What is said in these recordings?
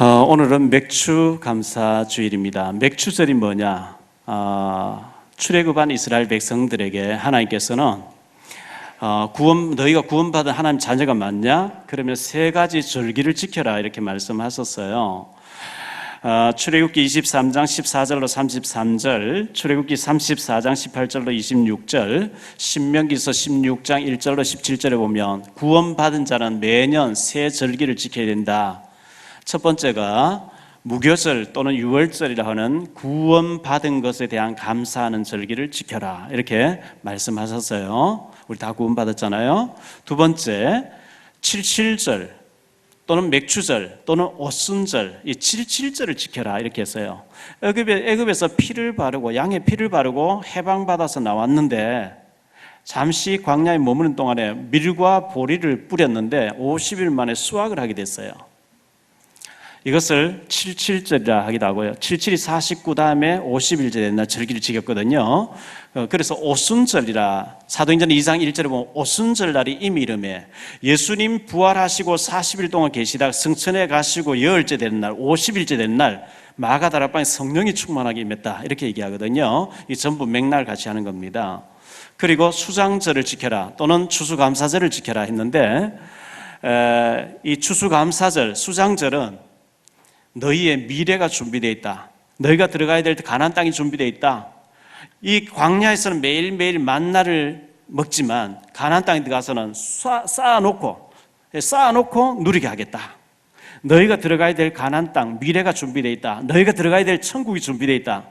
오늘은 맥추 감사 주일입니다. 맥추절이 뭐냐? 출애굽한 이스라엘 백성들에게 하나님께서는 너희가 구원받은 하나님 자녀가 맞냐? 그러면 세 가지 절기를 지켜라 이렇게 말씀하셨어요. 출애굽기 23장 14절로 33절, 출애굽기 34장 18절로 26절, 신명기서 16장 1절로 17절에 보면 구원받은 자는 매년 세 절기를 지켜야 된다. 첫 번째가 무교절 또는 유월절이라 하는 구원받은 것에 대한 감사하는 절기를 지켜라 이렇게 말씀하셨어요. 우리 다 구원받았잖아요. 두 번째, 칠칠절 또는 맥추절 또는 오순절, 이 칠칠절을 지켜라 이렇게 했어요. 애굽에서 피를 바르고 양의 피를 바르고 해방받아서 나왔는데 잠시 광야에 머무는 동안에 밀과 보리를 뿌렸는데 50일 만에 수확을 하게 됐어요. 이것을 칠칠절이라 하기도 하고요. 77이 49 다음에 50일째 된 날 절기를 지켰거든요. 그래서 오순절이라 사도행전 2장 1절에 보면 오순절 날이 이미 이름에 예수님 부활하시고 40일 동안 계시다가 승천해 가시고 열흘째 되는 날 50일째 되는 날 마가다락방에 성령이 충만하게 임했다 이렇게 얘기하거든요. 이 전부 맥락을 같이 하는 겁니다. 그리고 수장절을 지켜라 또는 추수감사절을 지켜라 했는데 이 추수감사절, 수장절은 너희의 미래가 준비되어 있다. 너희가 들어가야 될 가나안 땅이 준비되어 있다. 이 광야에서는 매일매일 만나를 먹지만 가나안 땅에 들어가서는 쌓아놓고 누리게 하겠다. 너희가 들어가야 될 가나안 땅 미래가 준비되어 있다. 너희가 들어가야 될 천국이 준비되어 있다.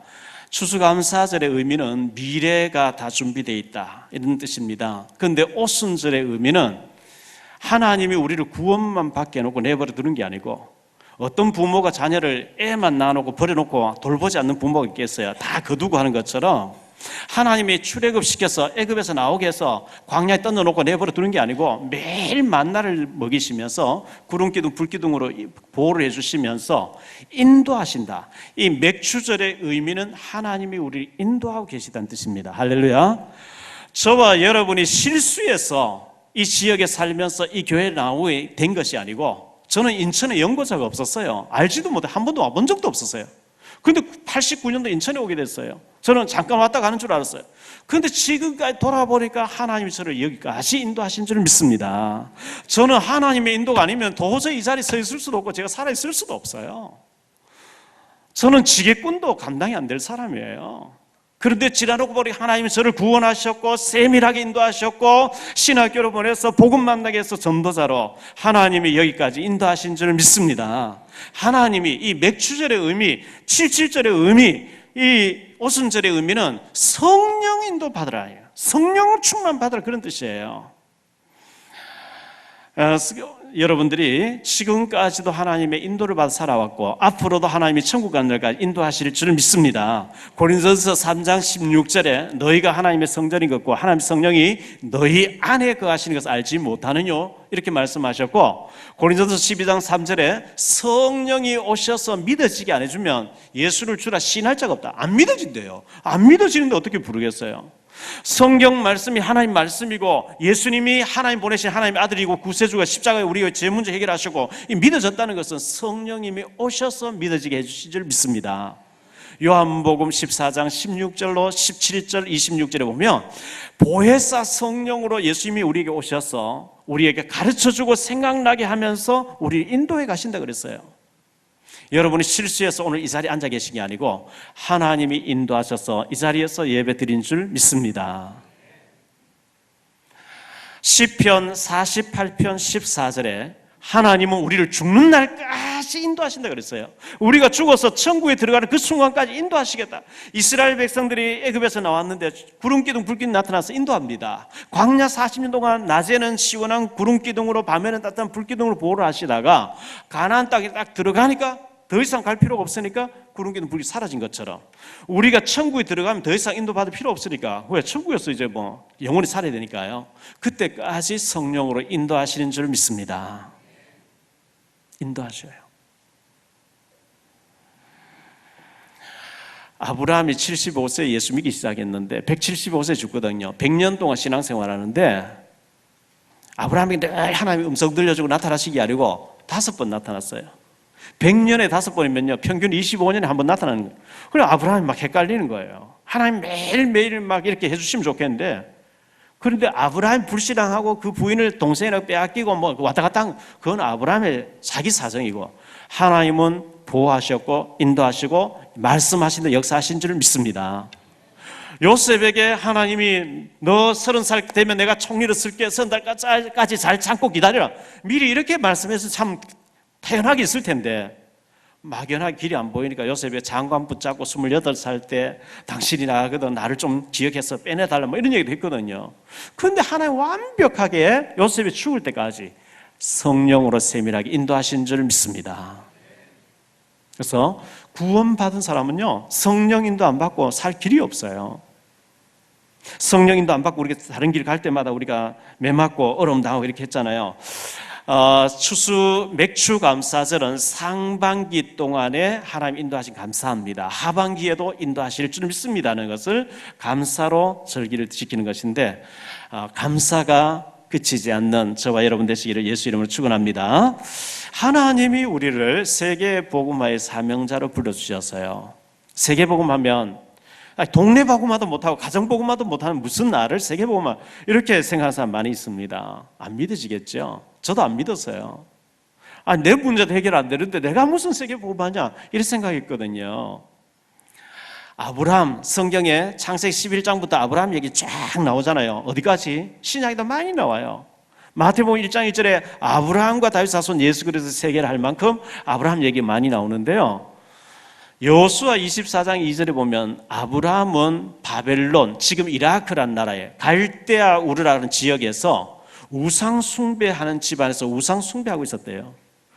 추수감사절의 의미는 미래가 다 준비되어 있다 이런 뜻입니다. 그런데 오순절의 의미는 하나님이 우리를 구원만 받게 해놓고 내버려 두는 게 아니고 어떤 부모가 자녀를 애만 낳아놓고 버려놓고 돌보지 않는 부모가 있겠어요. 다 거두고 하는 것처럼 하나님이 출애굽시켜서 애굽에서 나오게 해서 광야에 던져놓고 내버려 두는 게 아니고 매일 만나를 먹이시면서 구름기둥 불기둥으로 보호를 해주시면서 인도하신다. 이 맥추절의 의미는 하나님이 우리를 인도하고 계시다는 뜻입니다. 할렐루야. 저와 여러분이 실수해서 이 지역에 살면서 이 교회에 나오게 된 것이 아니고 저는 인천에 연고자가 없었어요. 알지도 못해 한 번도 와본 적도 없었어요. 그런데 89년도 인천에 오게 됐어요. 저는 잠깐 왔다 가는 줄 알았어요. 그런데 지금까지 돌아보니까 하나님이 저를 여기까지 인도하신 줄 믿습니다. 저는 하나님의 인도가 아니면 도저히 이 자리에 서 있을 수도 없고 제가 살아있을 수도 없어요. 저는 지게꾼도 감당이 안 될 사람이에요. 그런데 지나놓고 보니 하나님이 저를 구원하셨고 세밀하게 인도하셨고 신학교로 보내서 복음 만나게 해서 전도자로 하나님이 여기까지 인도하신 줄 믿습니다. 하나님이 이 맥추절의 의미, 칠칠절의 의미, 이 오순절의 의미는 성령 인도 받으라, 성령 충만 받으라 그런 뜻이에요. 여러분들이 지금까지도 하나님의 인도를 받아 살아왔고 앞으로도 하나님이 천국 가는 날까지 인도하실 줄 믿습니다. 고린도전서 3장 16절에 너희가 하나님의 성전인 것과 하나님의 성령이 너희 안에 거하시는 것을 알지 못하느뇨 이렇게 말씀하셨고 고린도전서 12장 3절에 성령이 오셔서 믿어지게 안 해주면 예수를 주라 시인할 자가 없다. 안 믿어진대요. 안 믿어지는데 어떻게 부르겠어요? 성경 말씀이 하나님 말씀이고 예수님이 하나님 보내신 하나님의 아들이고 구세주가 십자가에 우리의 죄 문제 해결하시고 믿어졌다는 것은 성령님이 오셔서 믿어지게 해주실 줄 믿습니다. 요한복음 14장 16절로 17절 26절에 보면 보혜사 성령으로 예수님이 우리에게 오셔서 우리에게 가르쳐주고 생각나게 하면서 우리를 인도해 가신다 그랬어요. 여러분이 실수해서 오늘 이 자리에 앉아 계신 게 아니고 하나님이 인도하셔서 이 자리에서 예배 드린 줄 믿습니다. 시편 48편 14절에 하나님은 우리를 죽는 날까지 인도하신다 그랬어요. 우리가 죽어서 천국에 들어가는 그 순간까지 인도하시겠다. 이스라엘 백성들이 애굽에서 나왔는데 구름기둥 불기둥 나타나서 인도합니다. 광야 40년 동안 낮에는 시원한 구름기둥으로 밤에는 따뜻한 불기둥으로 보호를 하시다가 가나안 땅에 딱 들어가니까 더 이상 갈 필요가 없으니까 구름기둥 불이 사라진 것처럼 우리가 천국에 들어가면 더 이상 인도받을 필요 없으니까 왜 천국에서 이제 영원히 살아야 되니까요. 그때까지 성령으로 인도하시는 줄 믿습니다. 인도하셔요. 아브라함이 75세에 예수 믿기 시작했는데 175세에 죽거든요. 100년 동안 신앙생활하는데 아브라함이 늘 하나님의 음성 들려주고 나타나시기 아니고 5번 나타났어요. 100년에 5번이면요, 평균 25년에 한 번 나타나는 거예요. 그래 아브라함이 막 헷갈리는 거예요. 하나님 매일매일 막 이렇게 해주시면 좋겠는데, 그런데 아브라함이 불신앙하고 그 부인을 동생이라고 빼앗기고 뭐 왔다 갔다 한, 그건 아브라함의 자기 사정이고, 하나님은 보호하셨고 인도하시고 말씀하시는 역사하신 줄 믿습니다. 요셉에게 하나님이 너 30살 되면 내가 총리를 쓸게, 30살까지 잘 참고 기다려라, 미리 이렇게 말씀해서 참 태연하게 있을 텐데, 막연하게 길이 안 보이니까 요셉이 장관 붙잡고 28살 때 당신이 나가거든 나를 좀 기억해서 빼내달라 뭐 이런 얘기도 했거든요. 그런데 하나님 완벽하게 요셉이 죽을 때까지 성령으로 세밀하게 인도하신 줄 믿습니다. 그래서 구원받은 사람은요, 성령 인도 안 받고 살 길이 없어요. 성령 인도 안 받고 우리가 다른 길 갈 때마다 우리가 매 맞고 어려움 당하고 이렇게 했잖아요. 추수 맥추 감사절은 상반기 동안에 하나님 인도하신 감사합니다. 하반기에도 인도하실 줄 믿습니다는 것을 감사로 절기를 지키는 것인데, 감사가 그치지 않는 저와 여러분 되시기를 예수 이름으로 축원합니다. 하나님이 우리를 세계 복음화의 사명자로 불러주셨어요. 세계 복음하면 동네 복음화도 못하고 가정 복음화도 못하는 무슨 나를 세계 복음화 이렇게 생각하는 사람 많이 있습니다. 안 믿어지겠죠? 저도 안 믿었어요. 내 문제도 해결 안 되는데 내가 무슨 세계 복음화냐 이런 생각했거든요. 아브라함, 성경에 창세기 11장부터 아브라함 얘기 쫙 나오잖아요. 어디까지? 신약에도 많이 나와요. 마태복음 1장 1절에 아브라함과 다윗 자손 예수 그리스도 세계를 할 만큼 아브라함 얘기 많이 나오는데요. 여호수아 24장 2절에 보면 아브라함은 바벨론, 지금 이라크란 나라에 갈대아 우르라는 지역에서 우상 숭배하는 집안에서 우상 숭배하고 있었대요.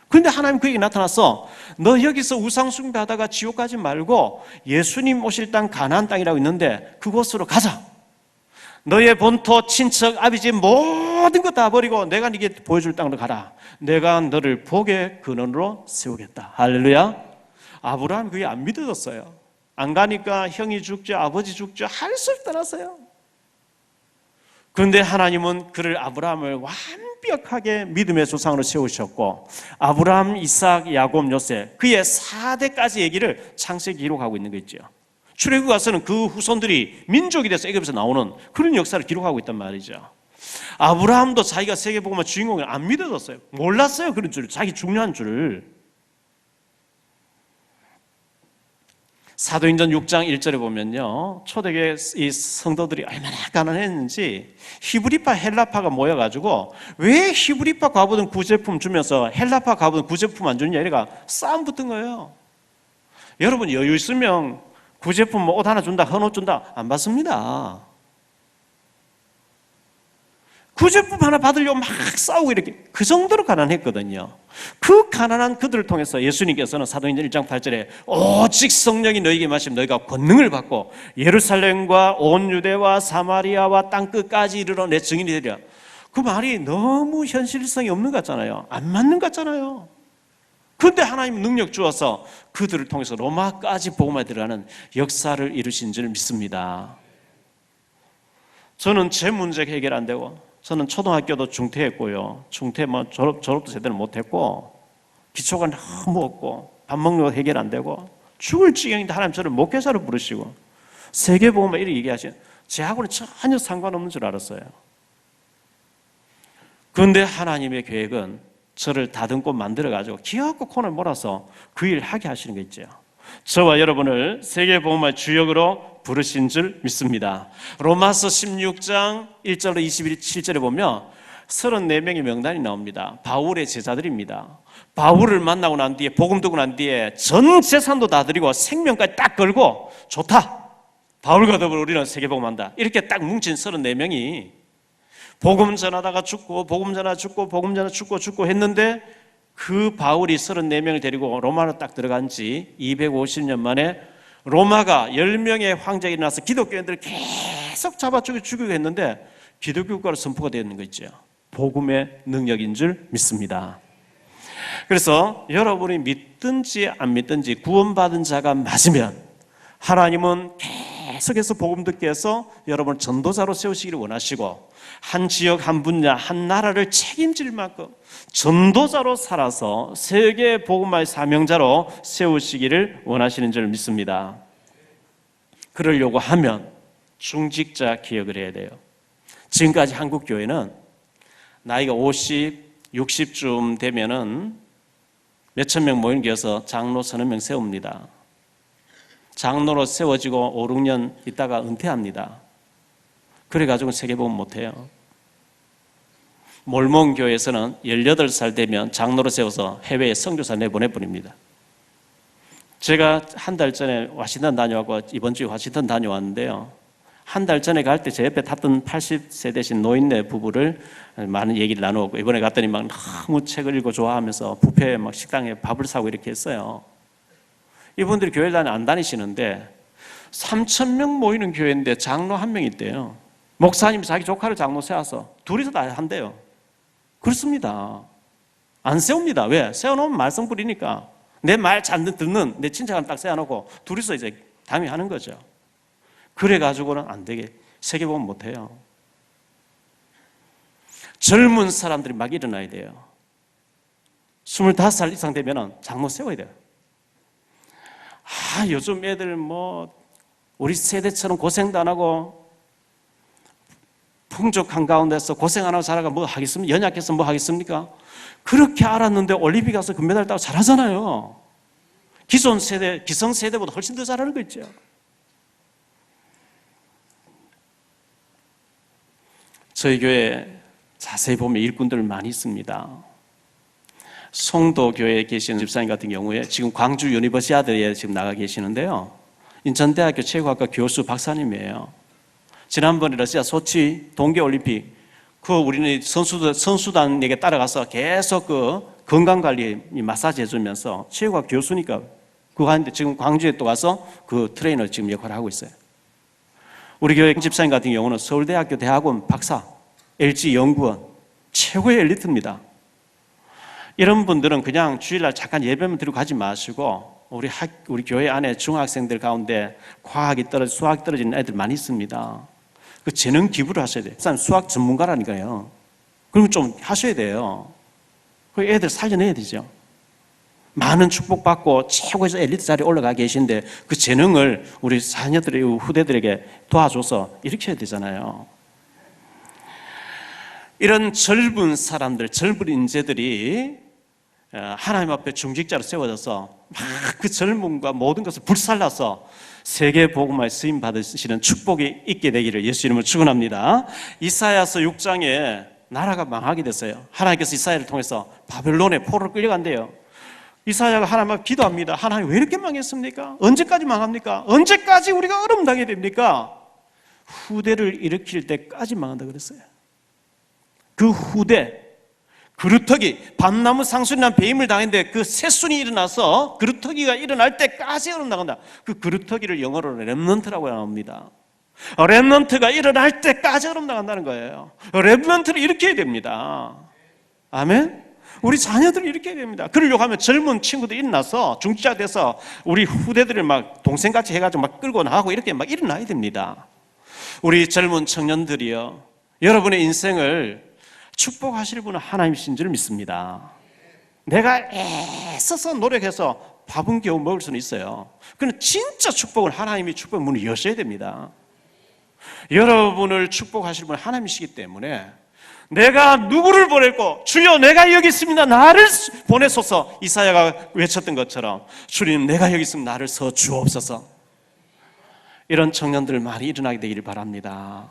그런데 하나님 그에게 나타나서 너 여기서 우상 숭배하다가 지옥 가지 말고 예수님 오실 땅 가나안 땅이라고 있는데 그곳으로 가자. 너의 본토, 친척, 아비집 모든 것 다 버리고 내가 네게 보여줄 땅으로 가라. 내가 너를 복의 근원으로 세우겠다. 할렐루야. 아브라함 그게 안 믿어졌어요. 안 가니까 형이 죽죠, 아버지 죽죠, 할 수를 떠났어요. 그런데 하나님은 그를 아브라함을 완벽하게 믿음의 조상으로 세우셨고, 아브라함, 이삭, 야곱, 요셉 그의 4대까지 얘기를 창세기 기록하고 있는 거 있죠. 출애굽 가서는 그 후손들이 민족이 돼서 애굽에서 나오는 그런 역사를 기록하고 있단 말이죠. 아브라함도 자기가 세계복음화 주인공을 안 믿어졌어요. 몰랐어요, 그런 줄, 자기 중요한 줄을. 사도행전 6장 1절에 보면요, 초대교회 이 성도들이 얼마나 가난했는지 히브리파 헬라파가 모여가지고 왜 히브리파 과부든 구제품 주면서 헬라파 과부든 구제품 안 주느냐 이래가 싸움 붙은 거예요. 여러분 여유 있으면 구제품 뭐 옷 하나 준다, 헌옷 준다 안 받습니다. 구제품 하나 받으려고 막 싸우고 이렇게 그 정도로 가난했거든요. 그 가난한 그들을 통해서 예수님께서는 사도행전 1장 8절에 오직 성령이 너희에게 마시면 너희가 권능을 받고 예루살렘과 온 유대와 사마리아와 땅끝까지 이르러 내 증인이 되리라. 그 말이 너무 현실성이 없는 것 같잖아요. 안 맞는 것 같잖아요. 그런데 하나님 능력 주어서 그들을 통해서 로마까지 복음화에 들어가는 역사를 이루신 줄 믿습니다. 저는 제 문제 해결 안 되고, 저는 초등학교도 중퇴했고요. 중퇴 뭐 졸업도 제대로 못했고, 기초가 너무 없고, 밥 먹는 거 해결 안 되고, 죽을 지경인데 하나님 저를 목회자로 부르시고, 세계복음화 이렇게 얘기하시는, 제하고는 전혀 상관없는 줄 알았어요. 그런데 하나님의 계획은 저를 다듬고 만들어가지고 기어코 코너에 몰아서 그 일을 하게 하시는 게 있죠. 저와 여러분을 세계복음화의 주역으로 부르신 줄 믿습니다. 로마서 16장 1절로 27절에 보면 34명의 명단이 나옵니다. 바울의 제자들입니다. 바울을 만나고 난 뒤에, 복음 듣고 난 뒤에 전 재산도 다 드리고 생명까지 딱 걸고 좋다, 바울과 더불어 우리는 세계복음한다, 이렇게 딱 뭉친 34명이 복음 전하다가 죽고 복음 전하다 죽고 복음 전하다 죽고 했는데, 그 바울이 34명을 데리고 로마로 딱 들어간 지 250년 만에 로마가 10명의 황제가 일어나서 기독교인들을 계속 잡아 죽이고 했는데 기독교 국가로 선포가 되는 거 있죠. 복음의 능력인 줄 믿습니다. 그래서 여러분이 믿든지 안 믿든지 구원받은 자가 맞으면 하나님은 계속해서 복음 듣게 해서 여러분을 전도자로 세우시기를 원하시고, 한 지역, 한 분야, 한 나라를 책임질 만큼 전도자로 살아서 세계 복음화의 사명자로 세우시기를 원하시는 줄 믿습니다. 그러려고 하면 중직자 기억을 해야 돼요. 지금까지 한국 교회는 나이가 50, 60쯤 되면은 몇천 명 모이는 교회에서 장로 서너 명 세웁니다. 장로로 세워지고 5, 6년 있다가 은퇴합니다. 그래가지고 세계복음 못해요. 몰몬 교회에서는 18살 되면 장로로 세워서 해외에 선교사 내보내버립니다. 제가 한 달 전에 워싱턴 다녀왔고 이번 주에 워싱턴 다녀왔는데요. 한 달 전에 갈 때 제 옆에 탔던 80세 되신 노인네 부부를 많은 얘기를 나누었고, 이번에 갔더니 막 너무 책을 읽고 좋아하면서 뷔페에 막 식당에 밥을 사고 이렇게 했어요. 이분들이 교회를 안 다니시는데 3,000명 모이는 교회인데 장로 한 명 있대요. 목사님이 자기 조카를 장로 세워서 둘이서 다 한대요. 그렇습니다. 안 세웁니다. 왜? 세워놓으면 말썽 부리니까. 내 말 잘 듣는 내 친척을 딱 세워놓고 둘이서 이제 담임하는 거죠. 그래가지고는 안 되게 세계복음 못해요. 젊은 사람들이 막 일어나야 돼요. 25살 이상 되면 장로 세워야 돼요. 요즘 애들 우리 세대처럼 고생도 안 하고 풍족한 가운데서 고생 안 하고 살아가 뭐 하겠습니까? 연약해서 뭐 하겠습니까? 그렇게 알았는데 올림픽 가서 금메달 따고 잘하잖아요. 기존 세대, 기성세대보다 훨씬 더 잘하는 거 있죠. 저희 교회 자세히 보면 일꾼들 많이 있습니다. 송도교회에 계시는 집사님 같은 경우에 지금 광주 유니버시아드에 지금 나가 계시는데요. 인천대학교 체육학과 교수 박사님이에요. 지난번에 러시아 소치 동계올림픽 우리는 선수단에게 따라가서 계속 건강관리 마사지 해주면서 체육학 교수니까 그거 하는데 지금 광주에 또 가서 그 트레이너 지금 역할을 하고 있어요. 우리 교회 집사님 같은 경우는 서울대학교 대학원 박사, LG 연구원 최고의 엘리트입니다. 이런 분들은 그냥 주일날 잠깐 예배만 드리고 가지 마시고 우리 교회 안에 중학생들 가운데 수학이 떨어지는 애들 많이 있습니다. 그 재능 기부를 하셔야 돼요. 수학 전문가라니까요. 그러면 좀 하셔야 돼요. 그 애들 살려내야 되죠. 많은 축복받고 최고에서 엘리트 자리에 올라가 계신데 그 재능을 우리 자녀들의 후대들에게 도와줘서 일으켜야 되잖아요. 이런 젊은 사람들, 젊은 인재들이 하나님 앞에 중직자로 세워져서 막 그 젊음과 모든 것을 불살라서 세계 복음화에 쓰임 받으시는 축복이 있게 되기를 예수 이름으로 축원합니다. 이사야서 6장에 나라가 망하게 됐어요. 하나님께서 이사야를 통해서 바벨론의 포로로 끌려간대요. 이사야가 하나님 앞에 기도합니다. 하나님 왜 이렇게 망했습니까? 언제까지 망합니까? 언제까지 우리가 얼음 당해야 됩니까? 후대를 일으킬 때까지 망한다 그랬어요. 그 후대 그루터기 밤나무 상순이란 배임을 당했는데 그 새순이 일어나서 그루터기가 일어날 때까지 얼음 나간다. 그 그루터기를 영어로 렘넌트라고 합니다. 렘넌트가 일어날 때까지 얼음 나간다는 거예요. 렘넌트를 일으켜야 됩니다. 아멘. 우리 자녀들을 일으켜야 됩니다. 그러려고 하면 젊은 친구들 일어나서 중직자 돼서 우리 후대들을 막 동생같이 해가지고 막 끌고 나가고 이렇게 막 일어나야 됩니다. 우리 젊은 청년들이요, 여러분의 인생을 축복하실 분은 하나님이신 줄 믿습니다. 내가 애써서 노력해서 밥은 겨우 먹을 수는 있어요. 그런데 진짜 축복은 하나님이 축복의 문을 여셔야 됩니다. 여러분을 축복하실 분은 하나님이시기 때문에 내가 누구를 보낼고 주여 내가 여기 있습니다 나를 보내소서, 이사야가 외쳤던 것처럼 주님 내가 여기 있으면 나를 서 주옵소서. 이런 청년들 많이 일어나게 되기를 바랍니다.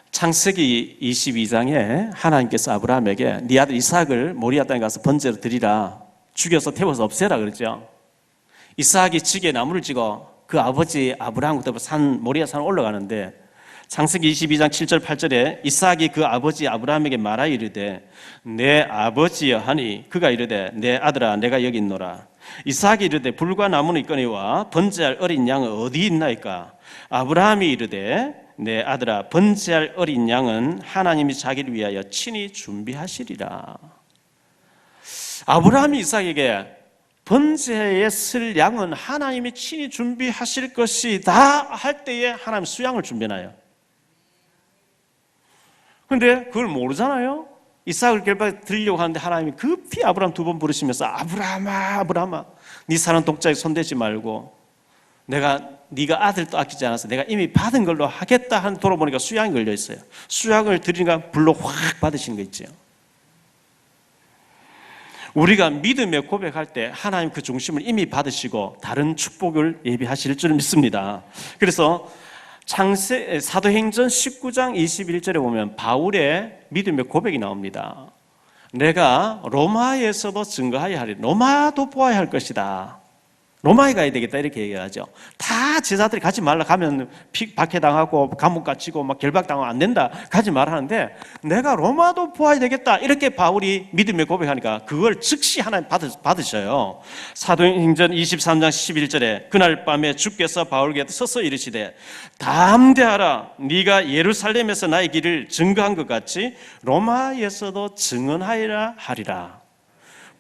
창세기 22장에 하나님께서 아브라함에게 네 아들 이삭을 모리아 땅에 가서 번제로 드리라, 죽여서 태워서 없애라 그랬죠. 이삭이 지게 나무를 찍어 그 아버지 아브라함부터 모리아 산을 올라가는데 창세기 22장 7절 8절에 이삭이 그 아버지 아브라함에게 말하여 이르되 내 아버지여 하니 그가 이르되 내 아들아 내가 여기 있노라. 이삭이 이르되 불과 나무는 있거니와 번제할 어린 양은 어디 있나이까. 아브라함이 이르되 내 아들아 번제할 어린 양은 하나님이 자기를 위하여 친히 준비하시리라. 아브라함이 이삭에게 번제에 쓸 양은 하나님이 친히 준비하실 것이다 할 때에 하나님 수양을 준비해놔요. 그런데 그걸 모르잖아요. 이삭을 결박에 드리려고 하는데 하나님이 급히 아브라함 2번 부르시면서 아브라함아 아브라함아 네 사랑 독자에 손대지 말고 네가 아들도 아끼지 않아서 내가 이미 받은 걸로 하겠다 하는 돌아보니까 수양이 걸려 있어요. 수양을 드리니까 불로 확 받으시는 거 있죠. 우리가 믿음의 고백할 때 하나님 그 중심을 이미 받으시고 다른 축복을 예비하실 줄 믿습니다. 그래서 사도행전 19장 21절에 보면 바울의 믿음의 고백이 나옵니다. 내가 로마에서도 증거하여야 하리. 로마도 보아야 할 것이다. 로마에 가야 되겠다 이렇게 얘기하죠. 다 제자들이 가지 말라 가면 박해당하고 감옥 갇히고 막 결박당하면 안 된다 가지 말라 하는데 내가 로마도 보아야 되겠다 이렇게 바울이 믿음의 고백하니까 그걸 즉시 하나님 받으셔요. 사도행전 23장 11절에 그날 밤에 주께서 바울에게 서서 이르시되 담대하라 네가 예루살렘에서 나의 길을 증거한 것 같이 로마에서도 증언하리라 하리라.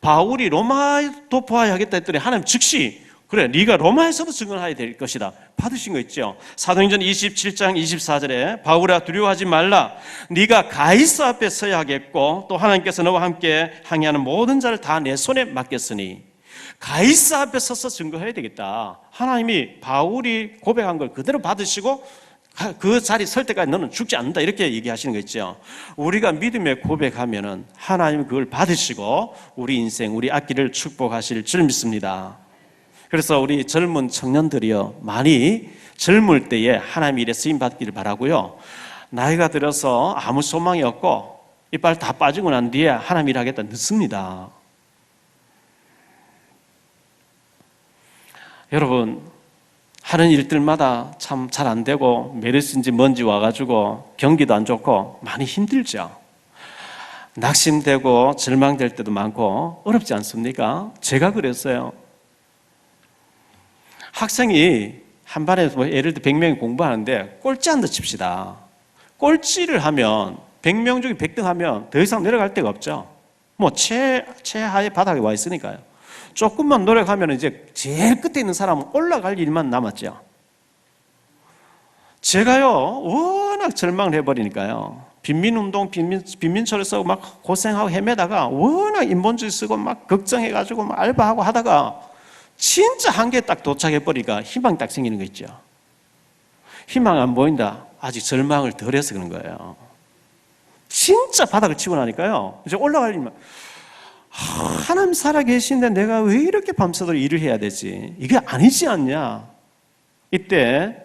바울이 로마도 보아야 하겠다 했더니 하나님 즉시 그래 네가 로마에서도 증언해야 될 것이다 받으신 거 있죠. 사도행전 27장 24절에 바울아 두려워하지 말라 네가 가이사 앞에 서야 하겠고 또 하나님께서 너와 함께 항해하는 모든 자를 다 내 손에 맡겼으니 가이사 앞에 서서 증거해야 되겠다. 하나님이 바울이 고백한 걸 그대로 받으시고 그 자리 설 때까지 너는 죽지 않는다 이렇게 얘기하시는 거 있죠. 우리가 믿음의 고백하면은 하나님이 그걸 받으시고 우리 인생 우리 앞길을 축복하실 줄 믿습니다. 그래서 우리 젊은 청년들이요 많이 젊을 때에 하나님 일에 쓰임 받기를 바라고요. 나이가 들어서 아무 소망이 없고 이빨 다 빠지고 난 뒤에 하나님 일하겠다 늦습니다. 여러분 하는 일들마다 참 잘 안 되고 메르스인지 뭔지 와가지고 경기도 안 좋고 많이 힘들죠. 낙심되고 절망될 때도 많고 어렵지 않습니까? 제가 그랬어요. 학생이 한 반에 예를 들어 100명이 공부하는데 꼴찌 한다 칩시다. 꼴찌를 하면 100명 중에 100등 하면 더 이상 내려갈 데가 없죠. 뭐 최하의 바닥에 와 있으니까요. 조금만 노력하면 이제 제일 끝에 있는 사람은 올라갈 일만 남았죠. 제가요 워낙 절망을 해버리니까요. 빈민운동, 빈민초를 쓰고 막 고생하고 헤매다가 워낙 인본주의 쓰고 막 걱정해가지고 막 알바하고 하다가 진짜 한계에 딱 도착해버리니까 희망이 딱 생기는 거 있죠. 희망 안 보인다. 아직 절망을 덜 해서 그런 거예요. 진짜 바닥을 치고 나니까요. 이제 올라갈 일만. 하나님 살아계신데 내가 왜 이렇게 밤새도록 일을 해야 되지? 이게 아니지 않냐? 이때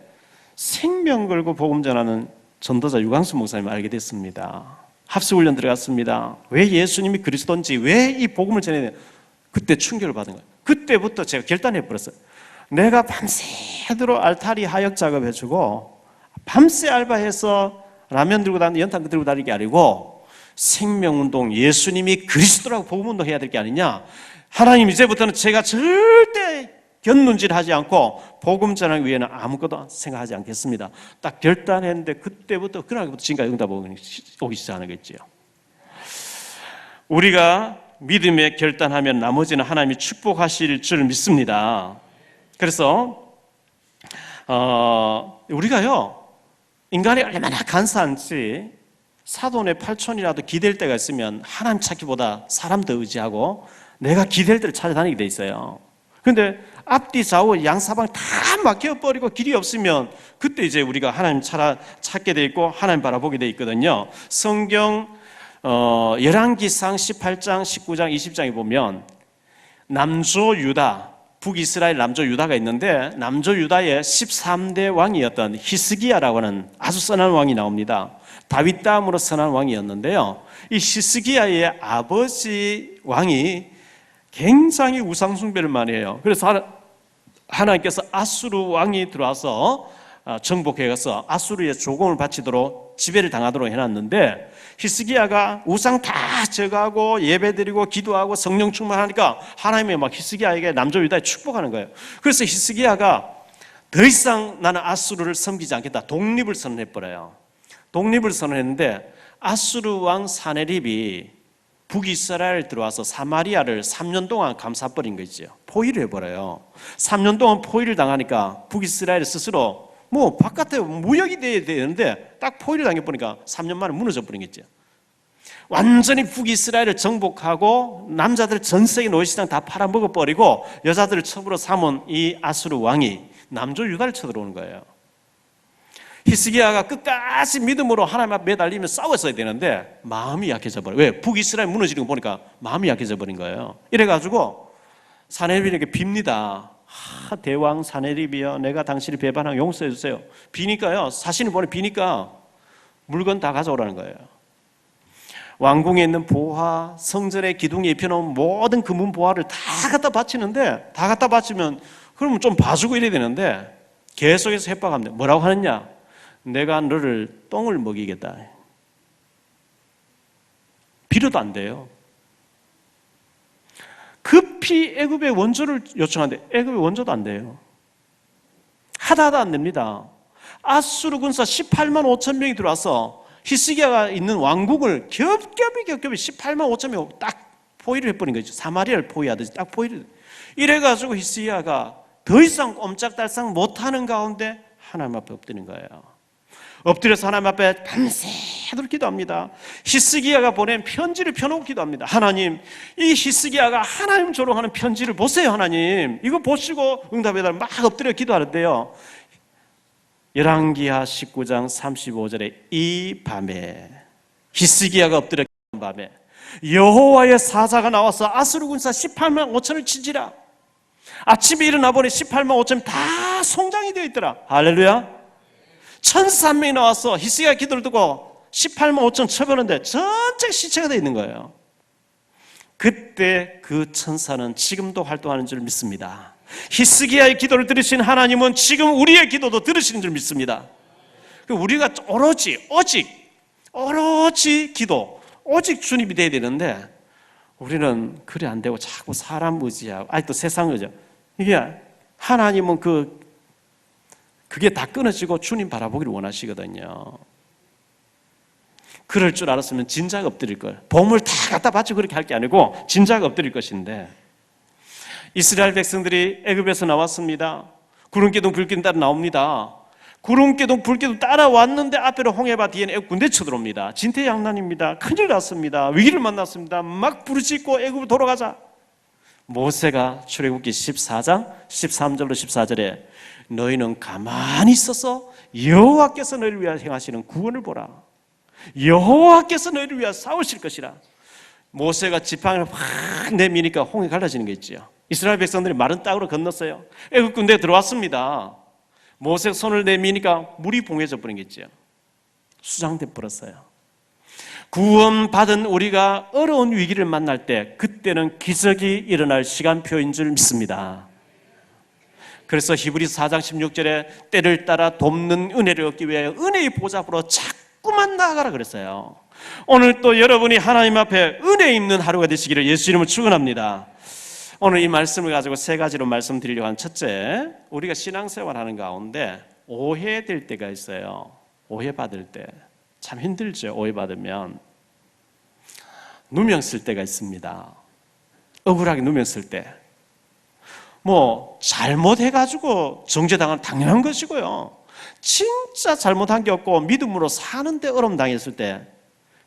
생명 걸고 복음 전하는 전도자 유광수 목사님을 알게 됐습니다. 합수훈련 들어갔습니다. 왜 예수님이 그리스도인지 왜 이 복음을 전해야 되냐? 그때 충격을 받은 거예요. 그때부터 제가 결단해버렸어요. 내가 밤새도록 알타리 하역 작업해주고 밤새 알바해서 라면 들고 다니는 연탄 들고 다니는 게 아니고 생명운동 예수님이 그리스도라고 복음운동 해야 될 게 아니냐. 하나님 이제부터는 제가 절대 견눈질하지 않고 복음 전하기 위해는 아무것도 생각하지 않겠습니다. 딱 결단했는데 그때부터 그날부터 지금까지 응답 오기 시작하는 거겠죠. 우리가 믿음에 결단하면 나머지는 하나님이 축복하실 줄 믿습니다. 그래서 우리가요 인간이 얼마나 간사한지 사돈의 8촌이라도 기댈 때가 있으면 하나님 찾기보다 사람 더 의지하고 내가 기댈 때를 찾아다니게 돼 있어요. 그런데 앞뒤 좌우 양사방 다 막혀버리고 길이 없으면 그때 이제 우리가 하나님 찾게 돼 있고 하나님 바라보게 돼 있거든요. 성경 열왕기상 18장, 19장, 20장에 보면 남조 유다, 북이스라엘 남조 유다가 있는데 남조 유다의 13대 왕이었던 히스기야라고 하는 아주 선한 왕이 나옵니다. 다윗 다음으로 선한 왕이었는데요. 이 히스기야의 아버지 왕이 굉장히 우상 숭배를 많이 해요. 그래서 하나님께서 아수르 왕이 들어와서 정복해 가서 아수르의 조공을 바치도록 지배를 당하도록 해놨는데 히스기야가 우상 다 제거하고 예배드리고 기도하고 성령 충만하니까 하나님이 막 히스기야에게 남조 유다에 축복하는 거예요. 그래서 히스기야가 더 이상 나는 아수르를 섬기지 않겠다. 독립을 선언해버려요. 독립을 선언했는데 아수르 왕 사네립이 북이스라엘 들어와서 사마리아를 3년 동안 감싸버린 거 있죠. 포위를 해버려요. 3년 동안 포위를 당하니까 북이스라엘 스스로 뭐 바깥에 무역이 돼야 되는데 딱 포위를 당해보니까 3년 만에 무너져 버린 거죠. 완전히 북이스라엘을 정복하고 남자들 전 세계 노예시장 다 팔아먹어버리고 여자들을 첩으로 삼은 이 아수르 왕이 남조 유다를 쳐들어오는 거예요. 히스기야가 끝까지 믿음으로 하나님 앞에 매달리며 싸웠어야 되는데 마음이 약해져 버려요. 왜? 북이스라엘 무너지는 거 보니까 마음이 약해져 버린 거예요. 이래가지고 사네립에게 빕니다. 대왕 사네립이여, 내가 당신을 배반하고 용서해 주세요. 비니까요, 사신을 보내 비니까 물건 다 가져오라는 거예요. 왕궁에 있는 보화, 성전에 기둥에 입혀놓은 모든 금은 보화를 다 갖다 바치는데, 다 갖다 바치면 그러면 좀 봐주고 이래야 되는데 계속해서 협박합니다. 뭐라고 하느냐? 내가 너를 똥을 먹이겠다. 빌어도 안 돼요. 급히 애굽의 원조를 요청하는데 애굽의 원조도 안 돼요. 하다 안 됩니다. 아수르 군사 18만 5천 명이 들어와서 히스기야가 있는 왕국을 겹겹이 18만 5천 명 딱 포위를 해버린 거죠. 사마리아를 포위하듯이 딱 포위를. 이래가지고 히스기야가 더 이상 꼼짝달싹 못하는 가운데 하나님 앞에 엎드린 거예요. 엎드려서 하나님 앞에 밤새도록 기도합니다. 히스기야가 보낸 편지를 펴놓고 기도합니다. 하나님, 이 히스기야가 하나님 조롱하는 편지를 보세요. 하나님, 이거 보시고 응답해달라고 막 엎드려 기도하는데요, 열왕기하 19장 35절에 이 밤에, 히스기야가 엎드려 기도한 밤에 여호와의 사자가 나와서 아수르 군사 18만 5천을 치지라. 아침에 일어나 보니 18만 5천 다 송장이 되어 있더라. 할렐루야. 천사 한 명이 나와서 히스기야 기도를 듣고 18만 5천 쳐버렸는데 전체 시체가 되어 있는 거예요. 그때 그 천사는 지금도 활동하는 줄 믿습니다. 히스기야의 기도를 들으신 하나님은 지금 우리의 기도도 들으시는 줄 믿습니다. 우리가 오로지 기도, 오직 주님이 돼야 되는데 우리는 그래 안 되고 자꾸 사람 의지하고 아직도 세상 의지하고. 이게 하나님은 그게 다 끊어지고 주님 바라보기를 원하시거든요. 그럴 줄 알았으면 진작 엎드릴 걸. 보물 다 갖다 바치고 그렇게 할 게 아니고 진작 엎드릴 것인데, 이스라엘 백성들이 애굽에서 나왔습니다. 구름기둥 불기둥 따라 나옵니다. 구름기둥 불기둥 따라왔는데 앞에로 홍해바, 뒤에는 애굽 군대 쳐들어옵니다. 진퇴양난입니다. 큰일 났습니다. 위기를 만났습니다. 막 부르짖고 애굽으로 돌아가자. 모세가 출애굽기 14장 13절로 14절에 너희는 가만히 있어서 여호와께서 너희를 위하여 행하시는 구원을 보라. 여호와께서 너희를 위하여 싸우실 것이라. 모세가 지팡이를 확 내미니까 홍해 갈라지는 게 있죠. 이스라엘 백성들이 마른 땅으로 건넜어요. 애굽 군대에 들어왔습니다. 모세가 손을 내미니까 물이 봉해져 버린 게 있죠. 수장돼 버렸어요. 구원받은 우리가 어려운 위기를 만날 때 그때는 기적이 일어날 시간표인 줄 믿습니다. 그래서 히브리서 4장 16절에 때를 따라 돕는 은혜를 얻기 위해 은혜의 보좌 앞으로 자꾸만 나아가라 그랬어요. 오늘 또 여러분이 하나님 앞에 은혜 있는 하루가 되시기를 예수 이름으로 축원합니다. 오늘 이 말씀을 가지고 세 가지로 말씀드리려고 하는, 첫째, 우리가 신앙생활하는 가운데 오해될 때가 있어요. 오해받을 때 참 힘들죠. 오해받으면 누명 쓸 때가 있습니다. 억울하게 누명 쓸 때, 뭐 잘못해가지고 정죄당하는 당연한 것이고요. 진짜 잘못한 게 없고 믿음으로 사는데 어려움 당했을 때,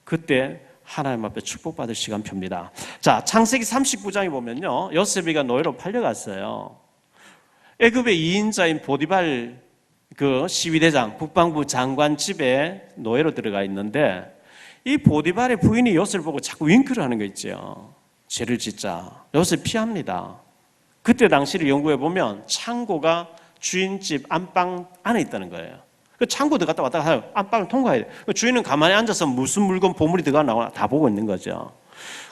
그때 하나님 앞에 축복받을 시간표입니다. 자, 창세기 39장에 보면요, 요셉이가 노예로 팔려갔어요. 애굽의 2인자인 보디발 그 시위대장, 국방부 장관 집에 노예로 들어가 있는데, 이 보디발의 부인이 요셉을 보고 자꾸 윙크를 하는 거 있죠. 죄를 짓자. 요셉 피합니다. 그때 당시를 연구해 보면 창고가 주인집 안방 안에 있다는 거예요. 그 창고 들어갔다 왔다 가요. 안방을 통과해야 돼요. 그 주인은 가만히 앉아서 무슨 물건, 보물이 들어가나 나오나 다 보고 있는 거죠.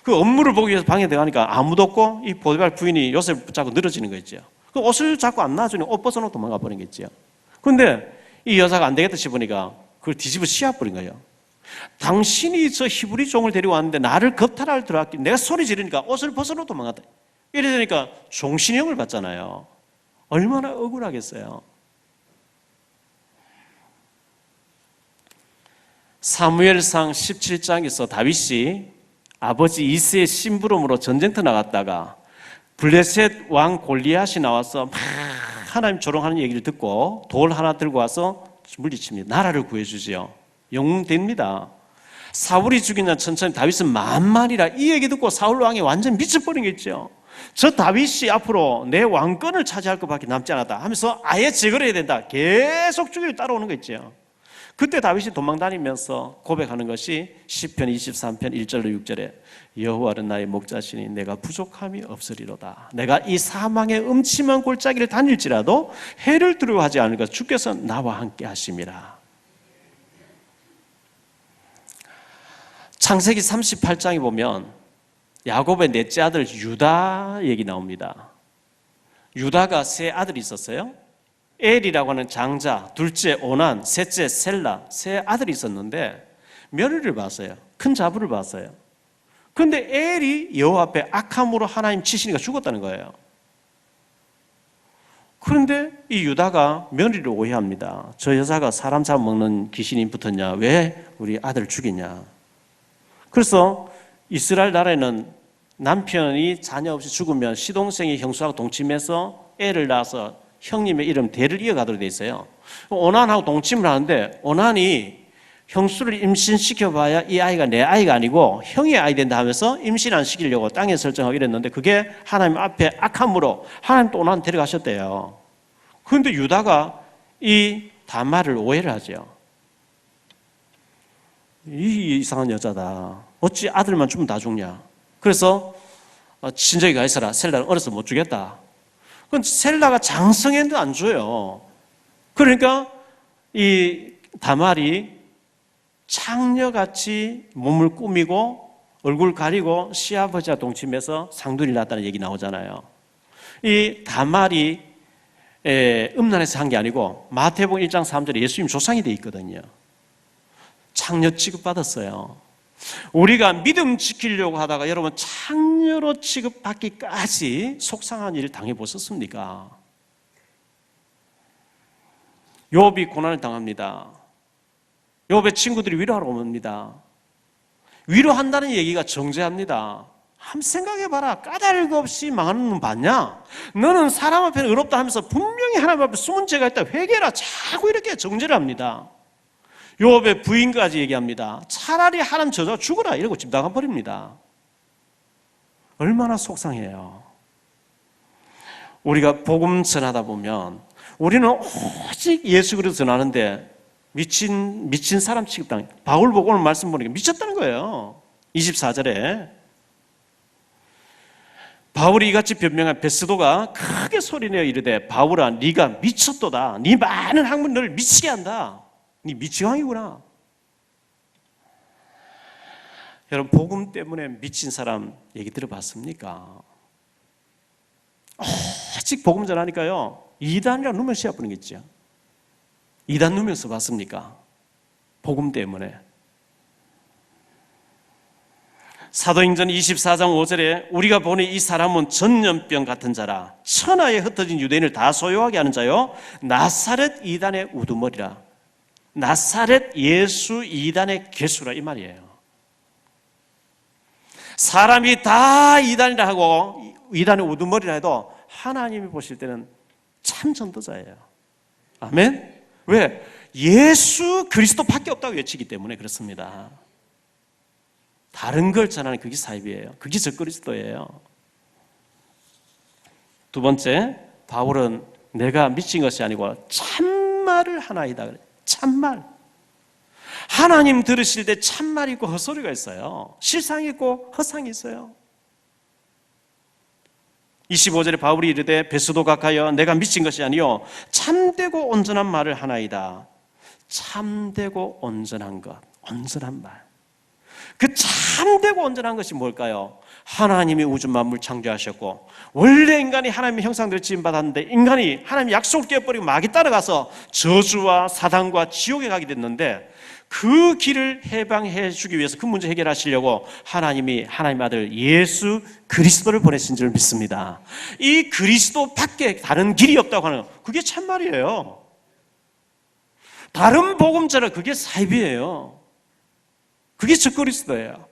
그 업무를 보기 위해서 방에 들어가니까 아무도 없고 이 보디발 부인이 요셉을 붙잡고 늘어지는 거 있죠. 그 옷을 자꾸 안 놔주니 옷 벗어놓고 도망가 버린 게 있죠. 그런데 이 여자가 안 되겠다 싶으니까 그걸 뒤집어 씌워버린 거예요. 당신이 저 히브리 종을 데리고 왔는데 나를 겁탈할 들어왔기, 내가 소리 지르니까 옷을 벗어놓고 도망갔다. 이러니까 종신형을 받잖아요. 얼마나 억울하겠어요. 사무엘상 17장에서 다윗이 아버지 이스의 심부름으로 전쟁터 나갔다가 블레셋 왕 골리앗이 나와서 막 하나님 조롱하는 얘기를 듣고 돌 하나 들고 와서 물리칩니다. 나라를 구해주지요. 영웅됩니다. 사울이 죽인 날 천천히 다윗은 만만이라 이 얘기 듣고 사울 왕이 완전 미쳐버리겠죠. 저 다윗이 앞으로 내 왕권을 차지할 것밖에 남지 않았다 하면서 아예 제거를 해야 된다. 계속 죽이려 따라오는 거 있죠. 그때 다윗이 도망다니면서 고백하는 것이 시편 23편 1절로 6절에 여호와는 나의 목자시니 내가 부족함이 없으리로다. 내가 이 사망의 음침한 골짜기를 다닐지라도 해를 두려워하지 않을 것 주께서 나와 함께 하심이라. 창세기 38장에 보면 야곱의 넷째 아들 유다 얘기 나옵니다. 유다가 세 아들이 있었어요. 엘이라고 하는 장자, 둘째 오난, 셋째 셀라, 세 아들이 있었는데 며느리를 봤어요. 큰 자부를 봤어요. 그런데 엘이 여호와 앞에 악함으로 하나님 치시니까 죽었다는 거예요. 그런데 이 유다가 며느리를 오해합니다. 저 여자가 사람 잡아먹는 귀신이 붙었냐? 왜 우리 아들을 죽이냐? 그래서 이스라엘 나라에는 남편이 자녀 없이 죽으면 시동생이 형수하고 동침해서 애를 낳아서 형님의 이름 대를 이어가도록 돼 있어요. 오난하고 동침을 하는데 오난이 형수를 임신시켜봐야 이 아이가 내 아이가 아니고 형의 아이 된다 하면서 임신 안 시키려고 땅에 설정하고 이랬는데 그게 하나님 앞에 악함으로 하나님 또 오난 데려가셨대요. 그런데 유다가 이 다말을 오해를 하죠. 이 이상한 여자다. 어찌 아들만 주면 다 죽냐. 그래서 친정에 가 있어라. 셀라는 어려서 못 주겠다. 그건 셀라가 장성했는데 안 줘요. 그러니까 이 다말이 창녀같이 몸을 꾸미고 얼굴 가리고 시아버지와 동침해서 상둘이 낳았다는 얘기 나오잖아요. 이 다말이 음란해서 한 게 아니고 마태복음 1장 3절에 예수님 조상이 돼 있거든요. 창녀 취급받았어요. 우리가 믿음 지키려고 하다가 여러분 창녀로 취급받기까지 속상한 일을 당해보셨습니까? 욥이 고난을 당합니다. 욥의 친구들이 위로하러 옵니다. 위로한다는 얘기가 정죄합니다. 한번 생각해봐라. 까닭 없이 망하는 놈 봤냐? 너는 사람 앞에는 의롭다 하면서 분명히 하나님 앞에 숨은 죄가 있다 회개해라. 자꾸 이렇게 정죄를 합니다. 욥의 부인까지 얘기합니다. 차라리 하나님 저주가 죽어라 이러고 집 나가버립니다. 얼마나 속상해요. 우리가 복음 전하다 보면 우리는 오직 예수 그리스도 전하는데 미친 사람 취급당해. 바울 보고 오늘 말씀 보니까 미쳤다는 거예요. 24절에 바울이 이같이 변명한 베스도가 크게 소리내어 이르되 바울아 네가 미쳤도다. 네 많은 학문 너를 미치게 한다. 네 미치광이구나. 여러분 복음 때문에 미친 사람 얘기 들어봤습니까? 오직 복음 전하니까요 이단이랑 누명 씌워버리는 게 있죠. 이단 누명 써봤습니까? 복음 때문에. 사도행전 24장 5절에 우리가 보니 이 사람은 전염병 같은 자라 천하에 흩어진 유대인을 다 소유하게 하는 자요 나사렛 이단의 우두머리라. 나사렛 예수 이단의 괴수라 이 말이에요. 사람이 다 이단이라 하고 이단의 우두머리라 해도 하나님이 보실 때는 참 전도자예요. 아멘? 왜? 예수 그리스도밖에 없다고 외치기 때문에 그렇습니다. 다른 걸 전하는 그게 사입이에요. 그게 적그리스도예요. 두 번째, 바울은 내가 미친 것이 아니고 참말을 하나이다. 참말. 하나님 들으실 때 참말이 있고 헛소리가 있어요. 실상이 있고 허상이 있어요. 25절에 바울이 이르되 베스도 각하여 내가 미친 것이 아니요 참되고 온전한 말을 하나이다. 참되고 온전한 것, 온전한 말. 그 참되고 온전한 것이 뭘까요? 하나님이 우주 만물 창조하셨고 원래 인간이 하나님의 형상대로 지음받았는데 인간이 하나님의 약속을 깨버리고 마귀 따라가서 저주와 사단과 지옥에 가게 됐는데 그 길을 해방해 주기 위해서 그 문제 해결하시려고 하나님이 하나님의 아들 예수 그리스도를 보내신 줄 믿습니다. 이 그리스도밖에 다른 길이 없다고 하는 그게 참말이에요. 다른 복음자는 그게 사입이에요. 그게 적그리스도예요.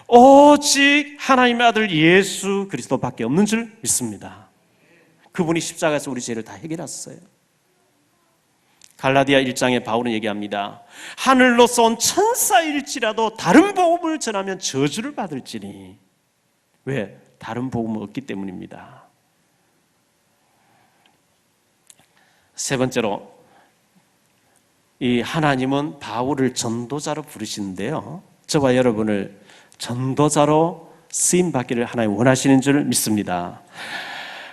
오직 하나님의 아들 예수 그리스도밖에 없는 줄 믿습니다. 그분이 십자가에서 우리 죄를 다 해결했어요. 갈라디아 1장에 바울은 얘기합니다. 하늘로서 온 천사일지라도 다른 복음을 전하면 저주를 받을지니. 왜? 다른 복음은 없기 때문입니다. 세 번째로, 이 하나님은 바울을 전도자로 부르시는데요, 저와 여러분을 전도자로 쓰임받기를 하나님 원하시는 줄 믿습니다.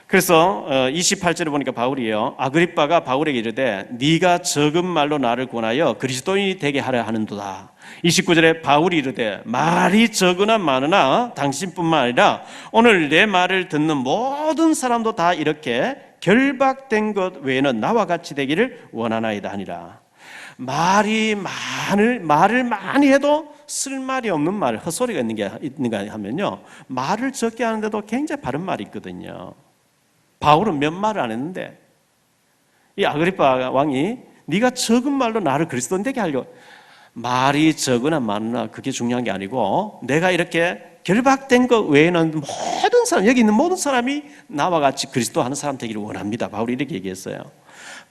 그래서 28절에 보니까 바울이에요, 아그리빠가 바울에게 이르되 네가 적은 말로 나를 권하여 그리스도인이 되게 하려 하는도다. 29절에 바울이 이르되 말이 적으나 많으나 당신뿐만 아니라 오늘 내 말을 듣는 모든 사람도 다 이렇게 결박된 것 외에는 나와 같이 되기를 원하나이다 하니라. 말을 많이 해도 쓸 말이 없는 말, 헛소리가 있는가 하면요, 말을 적게 하는데도 굉장히 바른 말이 있거든요. 바울은 몇 말을 안 했는데 이 아그리빠 왕이 네가 적은 말로 나를 그리스도인 되게 하려고, 말이 적으나 많으나 그게 중요한 게 아니고 내가 이렇게 결박된 것 외에는 모든 사람, 여기 있는 모든 사람이 나와 같이 그리스도 하는 사람 되기를 원합니다. 바울이 이렇게 얘기했어요.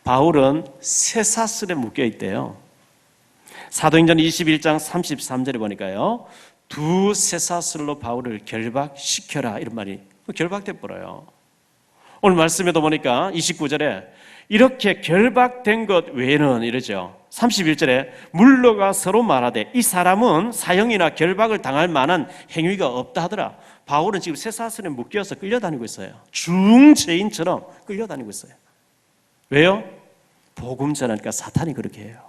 바울은 쇠사슬에 묶여 있대요. 사도행전 21장 33절에 보니까요, 두 쇠사슬로 바울을 결박시켜라 이런 말이 결박돼 버려요. 오늘 말씀에도 보니까 29절에 이렇게 결박된 것 외에는 이러죠. 31절에 물러가 서로 말하되 이 사람은 사형이나 결박을 당할 만한 행위가 없다 하더라. 바울은 지금 쇠사슬에 묶여서 끌려다니고 있어요. 중죄인처럼 끌려다니고 있어요. 왜요? 복음 전하니까 사탄이 그렇게 해요.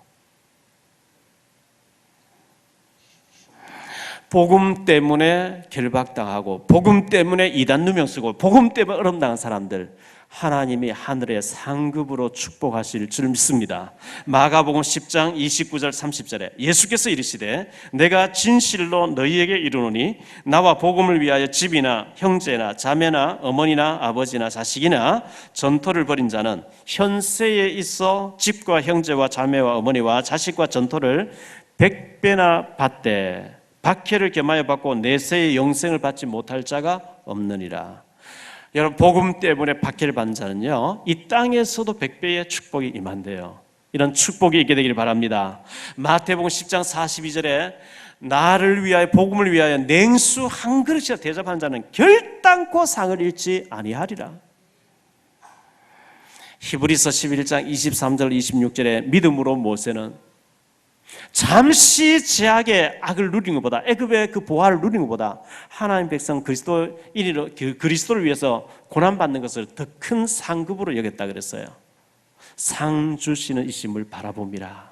복음 때문에 결박당하고 복음 때문에 이단 누명 쓰고 복음 때문에 어려움당한 사람들, 하나님이 하늘의 상급으로 축복하실 줄 믿습니다. 마가복음 10장 29절 30절에 예수께서 이르시되 내가 진실로 너희에게 이르노니 나와 복음을 위하여 집이나 형제나 자매나 어머니나 아버지나 자식이나 전토를 벌인 자는 현세에 있어 집과 형제와 자매와 어머니와 자식과 전토를 100배나 받되 박해를 겸하여 받고 내세의 영생을 받지 못할 자가 없느니라. 여러분, 복음 때문에 박해를 받는 자는요, 이 땅에서도 100배의 축복이 임한대요. 이런 축복이 있게 되기를 바랍니다. 마태복음 10장 42절에 나를 위하여, 복음을 위하여 냉수 한 그릇이라 대접하는 자는 결단코 상을 잃지 아니하리라. 히브리서 11장 23절 26절에 믿음으로 모세는 잠시 제약의 악을 누린 것보다, 애굽의 그 보화를 누린 것보다 하나님 백성 그리스도를 위해서 고난받는 것을 더 큰 상급으로 여겼다 그랬어요. 상 주시는 이심을 바라봅니다.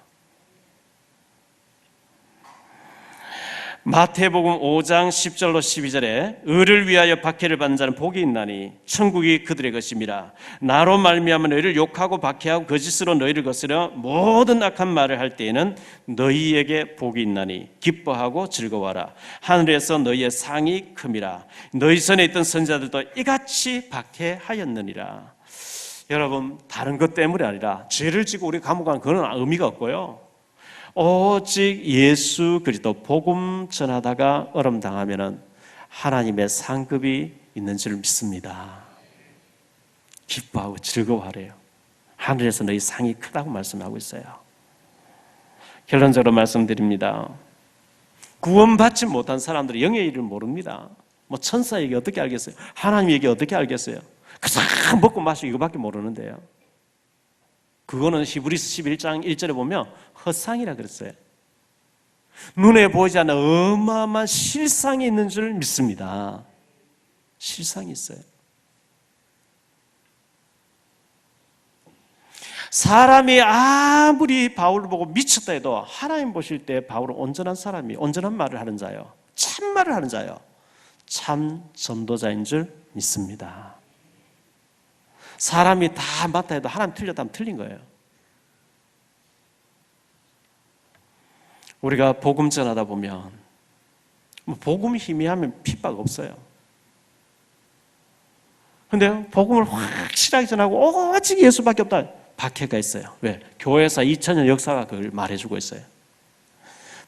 마태복음 5장 10절로 12절에 의를 위하여 박해를 받는 자는 복이 있나니 천국이 그들의 것입니다. 나로 말미암아 너희를 욕하고 박해하고 거짓으로 너희를 거스려 모든 악한 말을 할 때에는 너희에게 복이 있나니 기뻐하고 즐거워하라. 하늘에서 너희의 상이 큼이라. 너희 전에 있던 선지자들도 이같이 박해하였느니라. 여러분, 다른 것 때문이 아니라 죄를 지고 우리 감옥 가는 그런 의미가 없고요, 오직 예수 그리스도 복음 전하다가 어려움 당하면은 하나님의 상급이 있는 줄 믿습니다. 기뻐하고 즐거워하래요. 하늘에서 너희 상이 크다고 말씀하고 있어요. 결론적으로 말씀드립니다. 구원받지 못한 사람들이 영의 일을 모릅니다. 뭐 천사 얘기 어떻게 알겠어요? 하나님 얘기 어떻게 알겠어요? 그냥 먹고 마시고 이거밖에 모르는데요. 그거는 히브리서 11장 1절에 보면 헛상이라 그랬어요. 눈에 보이지 않는 어마어마한 실상이 있는 줄 믿습니다. 실상이 있어요. 사람이 아무리 바울을 보고 미쳤다 해도 하나님 보실 때 바울은 온전한 사람이, 온전한 말을 하는 자요, 참말을 하는 자요, 참 전도자인 줄 믿습니다. 사람이 다 맞다 해도 하나님 틀렸다 하면 틀린 거예요. 우리가 복음 전하다 보면 복음이 희미하면 핍박 없어요. 근데 복음을 확실하게 전하고 오직 예수밖에 없다, 박해가 있어요. 왜? 교회에서 2000년 역사가 그걸 말해주고 있어요.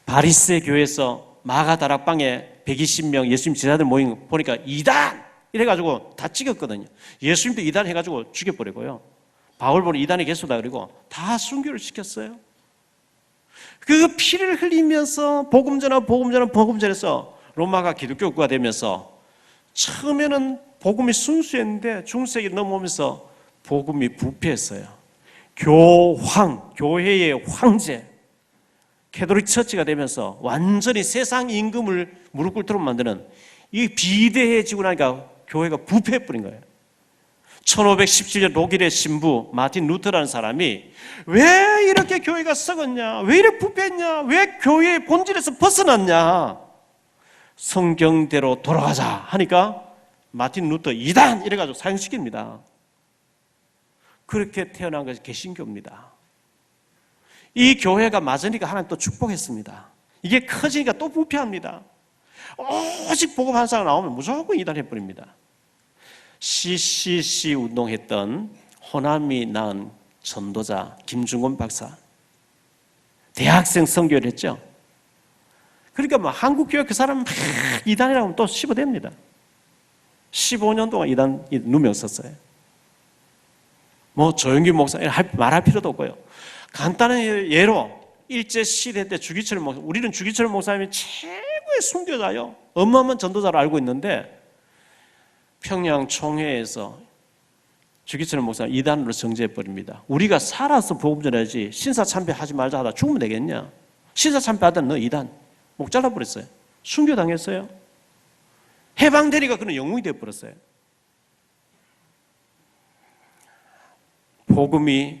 바리새 교회에서 마가 다락방에 120명 예수님 제자들 모인 거 보니까 이단 이래가지고 다 찍었거든요. 예수님도 이단 해가지고 죽여버리고요. 바울 보니 이단이 개수다 그리고 다 순교를 시켰어요. 그 피를 흘리면서 복음 전해서 로마가 기독교국가 되면서 처음에는 복음이 순수했는데 중세기 넘어오면서 복음이 부패했어요. 교회의 황제, 캐톨릭 처치가 되면서 완전히 세상 임금을 무릎 꿇도록 만드는 이 비대해지고 나니까 교회가 부패해버린 거예요. 1517년 독일의 신부 마틴 루터라는 사람이 왜 이렇게 교회가 썩었냐, 왜 이렇게 부패했냐, 왜 교회의 본질에서 벗어났냐, 성경대로 돌아가자 하니까 마틴 루터 이단 이래가지고 사형시킵니다. 그렇게 태어난 것이 개신교입니다. 이 교회가 맞으니까 하나님 또 축복했습니다. 이게 커지니까 또 부패합니다. 오직 복음 한 사람 나오면 무조건 이단해버립니다. CCC 운동했던 호남이 낳은 전도자 김중곤 박사, 대학생 선교를 했죠. 그러니까 뭐 한국교회 그 사람 막 이단이라고 하면 또 씹어댑니다. 15년 동안 이단 누명 썼어요. 뭐 조영기 목사 말할 필요도 없고요. 간단한 예로 일제시대 때 주기철 목사, 우리는 주기철 목사님이 최고의 순교자요, 어마어마한 전도자로 알고 있는데 평양 총회에서 주기철 목사 이단으로 정죄해버립니다. 우리가 살아서 복음 전해야지 신사참배하지 말자 하다 죽으면 되겠냐. 신사참배하다 너 이단 목 잘라버렸어요. 순교당했어요. 해방되니까 그는 영웅이 되어버렸어요. 복음이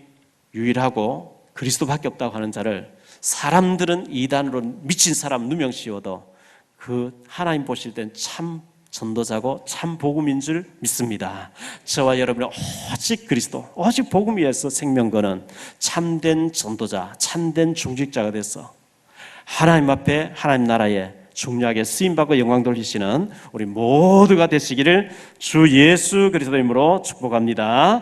유일하고 그리스도밖에 없다고 하는 자를 사람들은 이단으로 미친 사람 누명 씌워도 그 하나님 보실 땐 참 전도자고 참 복음인 줄 믿습니다. 저와 여러분이 오직 그리스도, 오직 복음 위에서 생명 거는 참된 전도자, 참된 중직자가 돼서 하나님 앞에 하나님 나라에 중요하게 쓰임받고 영광 돌리시는 우리 모두가 되시기를 주 예수 그리스도 이름으로 축복합니다.